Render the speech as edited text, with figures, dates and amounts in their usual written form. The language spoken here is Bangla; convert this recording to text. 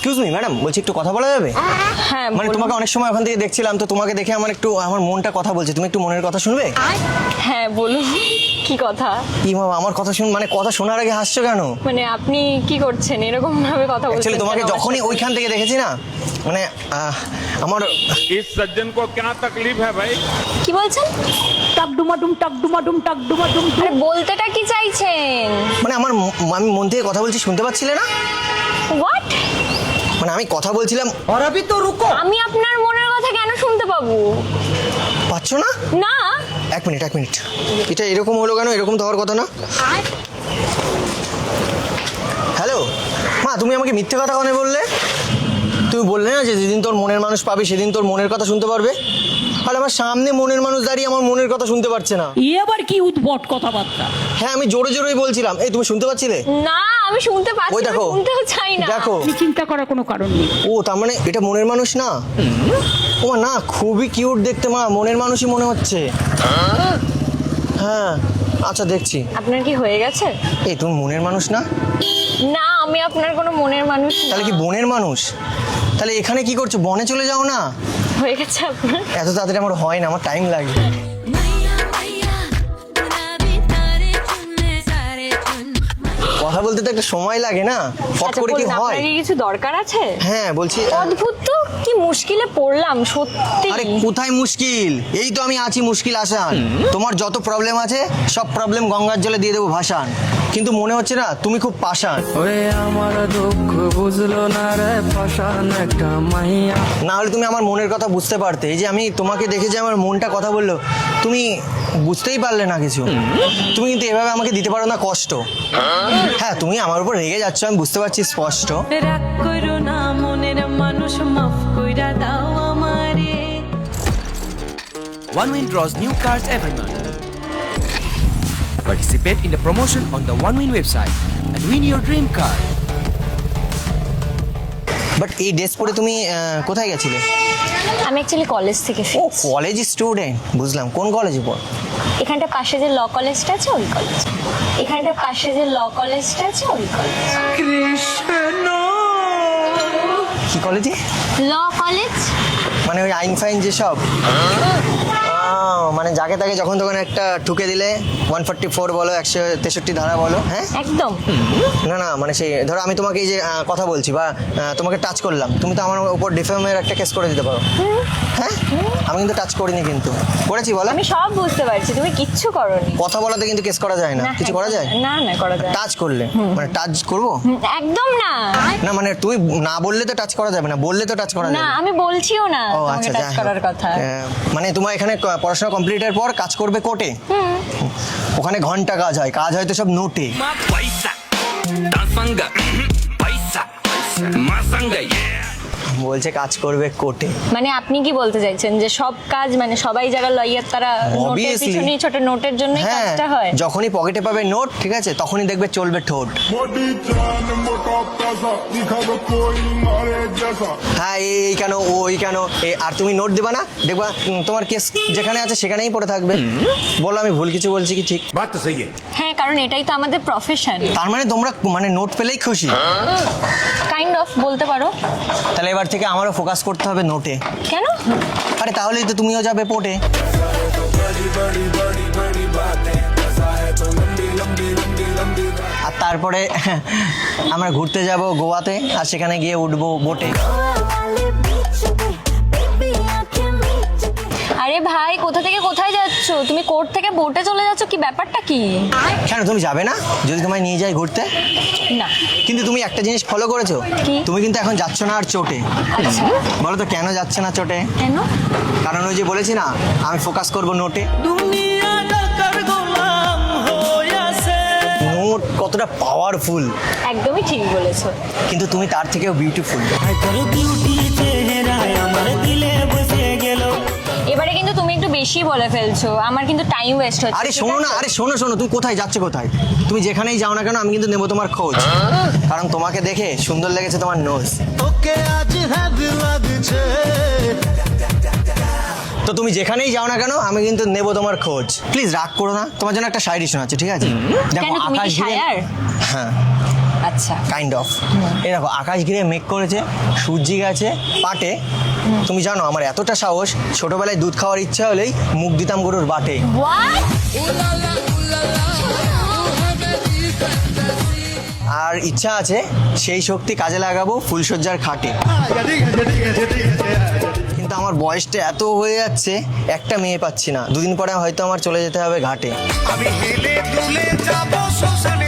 এক্সকিউজ মি ম্যাডাম, বলছি একটু কথা বলা যাবে? হ্যাঁ মানে তোমাকে অনেক সময় ওখান থেকে দেখছিলাম, তো তোমাকে দেখে আমার মনটা কথা বলছে। তুমি একটু মনের কথা শুনবে? হ্যাঁ বলুন, কি কথা? কি বাবা, আমার কথা মানে কথা শোনার আগে হাসছো কেন? মানে আপনি কি করছেন এরকম ভাবে কথা বলছেন? অ্যাকচুয়ালি তোমাকে কেন আমার যখনই সাথে? ওইখান থেকে দেখেছি না, মানে আমার इस सज्जन को क्या तकलीफ है भाई? কি বলছেন? টাক ডুমাডুম টাক ডুমাডুম টাক ডুমাডুম আরে বলতেটা কি চাইছেন? মানে আমি মন থেকে কথা বলছি, শুনতে পাচ্ছিলে না? হোয়াট? মানে আমি কথা বলছিলাম, और अभी तो रुको। আমি আপনার মনের কথা কেন শুনতে পাবো? পাচ্ছ না? না। এক মিনিট এটা এরকম হলো কেন? এরকম তো হওয়ার কথা না। হ্যালো মা, তুমি আমাকে মিথ্যে কথা কেন বললে? তুমি বললে না যে যেদিন তোর মনের মানুষ পাবি সেদিন তোর মনের কথা শুনতে পারবে। আর আমার সামনে মনের মানুষ দাঁড়িয়ে আমার মনের কথা শুনতে পারছে না। ই আবার কি উদ্ভট কথাবার্তা। হ্যাঁ, আমি জোরে জোরেই বলছিলাম। এই তুমি শুনতে পাচ্ছিলে? না আমি শুনতে পাচ্ছি ওই না, দেখো, শুনতেও চাই না। দেখো। আপনি চিন্তা করার কোনো কারণ নেই। ও তার মানে এটা মনের মানুষ না? ও মা, না খুবই কিউট দেখতে মা, মনের মানুষই মনে হচ্ছে। হ্যাঁ আচ্ছা, দেখছি। আপনার কি হয়ে গেছে? এই তুমি মনের মানুষ না? না আমি আপনার কোনো মনের মানুষ না। তাহলে কি বনের মানুষ? তাহলে এখানে কি করছো? বনে চলে যাও না। হয়ে গেছে আপনার? এত তাড়াতাড়ি আমার হয় না, আমার টাইম লাগে। কথা বলতে তো একটা সময় লাগে না, ফট আচ্ছা করে কি বলুন, হয়? আপনার কি কিছু দরকার আছে? হ্যাঁ বলছি। অদ্ভুত তো, কি মুশকিলে পড়লাম সত্যি। আরে কোথায় মুশকিল? এই তো আমি আছি মুশকিল আসান। তোমার যত প্রবলেম আছে সব প্রবলেম গঙ্গার জলে দিয়ে দেবো ভাসান। কিন্তু মনে হচ্ছে না তুমি খুব পাষাণ। ওরে আমার দুঃখ বুঝলো না রে, পাষাণ একটা মাইয়া। না হলে তুমি আমার মনের কথা বুঝতে পারতে। এই যে আমি তোমাকে দেখে যে আমার মনটা কথা বললো, তুমি বুঝতেই পারলে না কিছু। তুমি কিন্তু এভাবে আমাকে দিতে পারো না কষ্ট। হ্যাঁ তুমি আমার উপর রেগে যাচ্ছ, আমি বুঝতে পারছি স্পষ্ট। রাগ করো না মনের মানুষ, মাফ কইরা দাও আমারে। OneWin draws new cars every month. Participate in the promotion on the OneWin website and win your dream car. But এই ড্রেস পরে তুমি কোথায় গেছিলে? আমি অ্যাকচুয়ালি কলেজ থেকে ও ফিরছি। কলেজ স্টুডেন্ট, বুঝলাম। কোন কলেজে পড়? এখানটা পাশে যে ল কলেজটা আছে ওই কলেজ। এখানটা পাশে যে ল কলেজটা আছে ওই কলেজ। কি কলেজে? Law college. মানে ওই আইন ফাইন যেসব? মানে যাকে তাকে যখন তখন একটা ঠুকে দিলে 144 বলো, 163 ধারা বলো। হ্যাঁ একদম। না মানে সেই ধরো আমি তোমাকে এই যে কথা বলছি বা তোমাকে টাচ করলাম, তুমি তো আমার উপর ডিফেমের একটা কেস করে দিতে পারো। হ্যাঁ আমি কিন্তু টাচ করিনি, কিন্তু করেছি বলো। আমি সব বুঝতে পারছি, তুমি কিচ্ছু করোনি। কথা বলাতে কিন্তু কেস করা যায় না। না, কিছু করা যায়? না করা যায় না। টাচ করলে মানে টাচ করবো একদম না। না, মানে তুমি না বললে তো টাচ করা যাবে না, বললে তো টাচ করা না যাবে। আমি বলছিও না ও তোমাকে আচ্ছা, টাচ যাই হোক। করার কথা। মানে তোমার এখানে পড়াশোনা কমপ্লিটের পর কাজ করবে কোর্টে? ওখানে ঘন্টা কাজ হয় তো সব নোটে। Paisa, dansanga, paisa, masanga, yeah. বলছে কাজ করবে কোর্টে। মানে আপনি কি বলতে চাইছেন যে সব কাজ মানে সবাই যারা লয়ার তারা নোটের Obviously. পিছনেই, ছোট নোটের জন্যই হ্যাঁ, কাজটা হয়? যখনই পকেটে পাবে নোট, ঠিক আছে, তখনই দেখবে চলবে ঠোঁট। হ্যাঁ এই কেন ওই কেন আর তুমি নোট দেবা না, দেখবা তোমার কেস যেখানে আছে সেখানেই পড়ে থাকবে। বলো আমি ভুল কিছু বলছি কি ঠিক? बात तो सही है। হ্যাঁ কারণ এটাই তো আমাদের প্রফেশন। তার মানে তোমরা মানে নোট পেলেই খুশি? কাইন্ড অফ বলতে পারো। তাহলে এবার থেকে আমারও ফোকাস করতে হবে নোটে। কেন? আরে তাহলেই তো তুমিও যাবে পোর্টে। আর তারপরে আমরা ঘুরতে যাব গোয়াতে, আর সেখানে গিয়ে উঠবো বোটে। আরে ভাই কোথা থেকে কোথায় যাচ্ছ? তুমি কোর্ট থেকে বোটে চলে যাচ্ছ, কি ব্যাপারটা কি? কেন তুমি যাবে না যদি তোমায় নিয়ে যাই ঘুরতে? না। কিন্তু তুমি একটা জিনিস ফলো করেছো, কি? তুমি কিন্তু এখন যাচ্ছ না আর চোটে। আচ্ছা বলো তো কেন যাচ্ছে না চোটে? কেন? কারণ ওই যে বলেছি না, আমি ফোকাস করব নোটে। নোট কতটা পাওয়ারফুল, একদমই ঠিক বলেছো। কিন্তু তুমি তার থেকেও বিউটিফুল। এবারে কিন্তু তুমি একটু বেশি বলে ফেলছো, আমার কিন্তু টাইম ওয়েস্ট হচ্ছে। আরে ঠিক শোনো আছে? না, আরে শোনো, তুমি কোথায় যাচ্ছ কোথায়? তুমি যেখানেই যাও না কেন আমি কিন্তু নেবো তোমার খোঁজ। কারণ তোমাকে দেখে সুন্দর লেগেছে তোমার নোজ। তো তুমি যেখানেই যাও না কেন আমি কিন্তু নেবো তোমার খোঁজ। প্লিজ রাগ করো না, তোমার জন্য একটা শায়রি শোনাচ্ছি, ঠিক আছে? কেন, তুমি কি ঘিরে- শায়ার? হ্যাঁ আচ্ছা কাইন্ড অফ। এই দেখো আকাশ ঘিরে মেঘ করেছে, সূর্যি গেছে পাটে। তুমি জানো আমার এতটা সাহস, ছোটবেলায় দুধ খাওয়ার ইচ্ছা হলেই মুখ দিতাম গরুর বাটে। হোয়াট? আর ইচ্ছা আছে সেই শক্তি কাজে লাগাবো ফুলশয্যার খাটে। কিন্তু আমার বয়সটা এত হয়ে যাচ্ছে, একটা মেয়ে পাচ্ছি না। দুদিন পরে হয়তো আমার চলে যেতে হবে ঘাটে। আমি হেলে দুলে যাবো শ্মশান